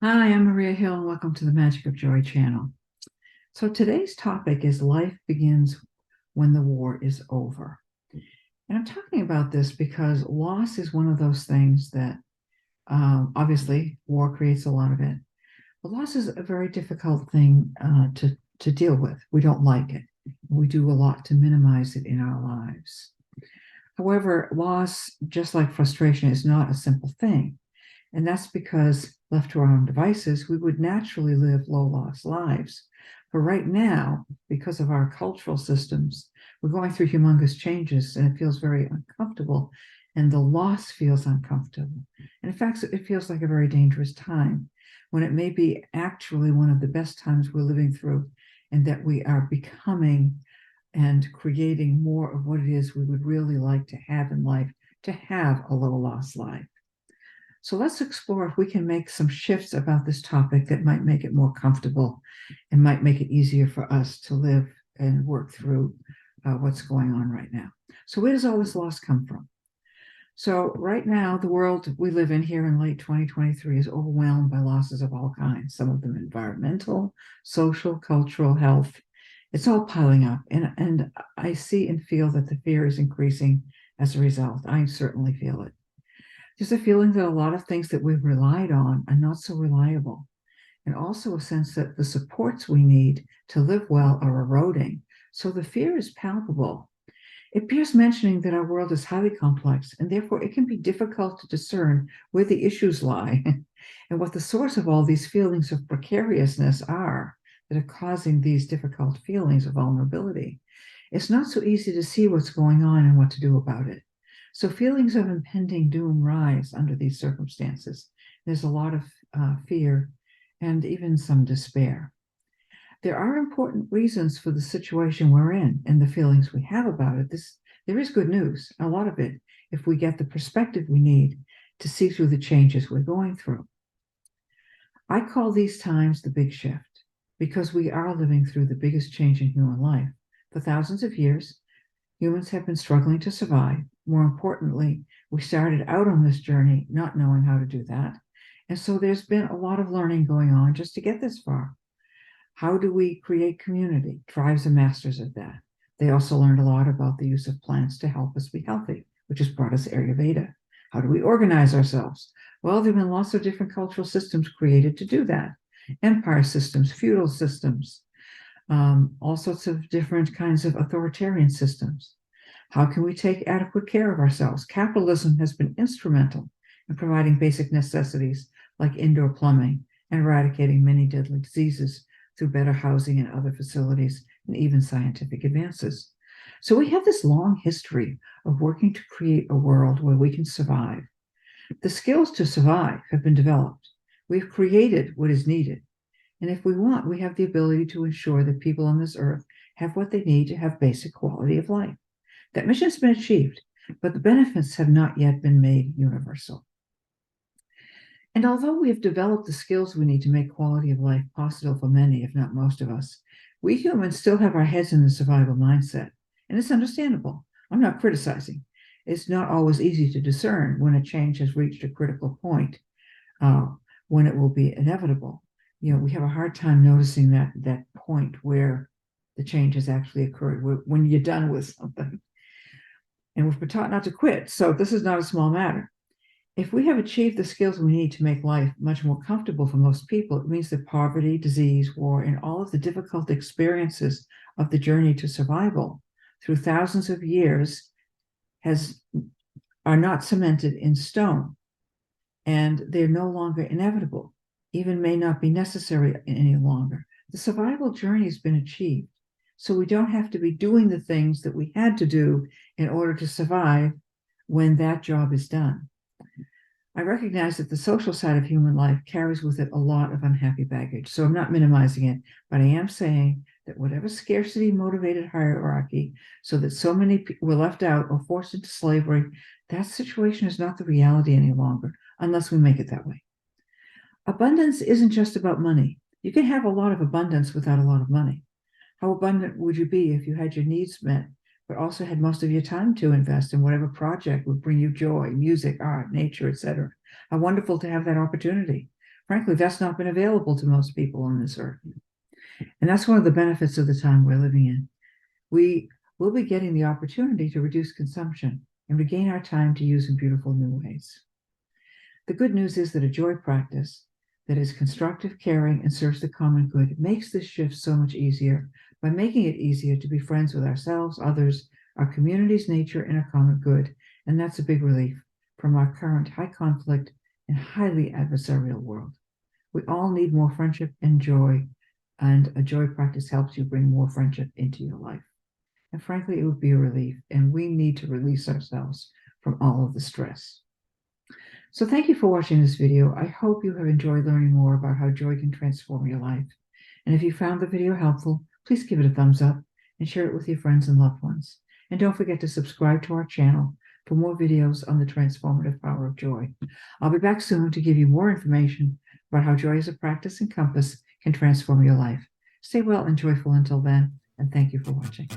Hi, I'm Maria Hill, and welcome to the Magic of Joy channel. So today's topic is life begins when the war is over. And I'm talking about this because loss is one of those things that obviously war creates a lot of it. But loss is a very difficult thing to deal with. We don't like it. We do a lot to minimize it in our lives. However, loss, just like frustration, is not a simple thing. And that's because, left to our own devices, we would naturally live low loss lives. But right now, because of our cultural systems, we're going through humongous changes and it feels very uncomfortable. And the loss feels uncomfortable. And in fact, it feels like a very dangerous time when it may be actually one of the best times we're living through, and that we are becoming and creating more of what it is we would really like to have in life, to have a low loss life. So let's explore if we can make some shifts about this topic that might make it more comfortable and might make it easier for us to live and work through what's going on right now. So where does all this loss come from? So right now, the world we live in here in late 2023 is overwhelmed by losses of all kinds, some of them environmental, social, cultural, health. It's all piling up. And I see and feel that the fear is increasing as a result. I certainly feel it. Just a feeling that a lot of things that we've relied on are not so reliable, and also a sense that the supports we need to live well are eroding. So the fear is palpable. It bears mentioning that our world is highly complex, and therefore it can be difficult to discern where the issues lie and what the source of all these feelings of precariousness are that are causing these difficult feelings of vulnerability. It's not so easy to see what's going on and what to do about it. So feelings of impending doom rise under these circumstances. There's a lot of fear and even some despair. There are important reasons for the situation we're in and the feelings we have about it. There is good news, a lot of it, if we get the perspective we need to see through the changes we're going through. I call these times the big shift because we are living through the biggest change in human life. For thousands of years, humans have been struggling to survive. More importantly, we started out on this journey not knowing how to do that. And so there's been a lot of learning going on just to get this far. How do we create community? Tribes are masters of that. They also learned a lot about the use of plants to help us be healthy, which has brought us Ayurveda. How do we organize ourselves? Well, there have been lots of different cultural systems created to do that. Empire systems, feudal systems, all sorts of different kinds of authoritarian systems. How can we take adequate care of ourselves? Capitalism has been instrumental in providing basic necessities like indoor plumbing and eradicating many deadly diseases through better housing and other facilities and even scientific advances. So we have this long history of working to create a world where we can survive. The skills to survive have been developed. We've created what is needed. And if we want, we have the ability to ensure that people on this earth have what they need to have basic quality of life. That mission's been achieved, but the benefits have not yet been made universal. And although we have developed the skills we need to make quality of life possible for many, if not most of us, we humans still have our heads in the survival mindset. And it's understandable. I'm not criticizing. It's not always easy to discern when a change has reached a critical point, when it will be inevitable. We have a hard time noticing that point where the change has actually occurred, when you're done with something. And we've been taught not to quit. So this is not a small matter. If we have achieved the skills we need to make life much more comfortable for most people, it means that poverty, disease, war, and all of the difficult experiences of the journey to survival through thousands of years are not cemented in stone, and they're no longer inevitable, even may not be necessary any longer. The survival journey has been achieved, so we don't have to be doing the things that we had to do in order to survive when that job is done. I recognize that the social side of human life carries with it a lot of unhappy baggage, so I'm not minimizing it, but I am saying that whatever scarcity motivated hierarchy, so that so many people were left out or forced into slavery, that situation is not the reality any longer, unless we make it that way. Abundance isn't just about money. You can have a lot of abundance without a lot of money. How abundant would you be if you had your needs met, but also had most of your time to invest in whatever project would bring you joy, music, art, nature, etc.? How wonderful to have that opportunity. Frankly, that's not been available to most people on this earth. And that's one of the benefits of the time we're living in. We will be getting the opportunity to reduce consumption and regain our time to use in beautiful new ways. The good news is that a joy practice that is constructive, caring, and serves the common good makes this shift so much easier by making it easier to be friends with ourselves, others, our communities, nature, and our common good. And that's a big relief from our current high conflict and highly adversarial world. We all need more friendship and joy, and a joy practice helps you bring more friendship into your life. And frankly, it would be a relief, and we need to release ourselves from all of the stress. So thank you for watching this video. I hope you have enjoyed learning more about how joy can transform your life. And if you found the video helpful, please give it a thumbs up and share it with your friends and loved ones. And don't forget to subscribe to our channel for more videos on the transformative power of joy. I'll be back soon to give you more information about how joy as a practice and compass can transform your life. Stay well and joyful until then, and thank you for watching.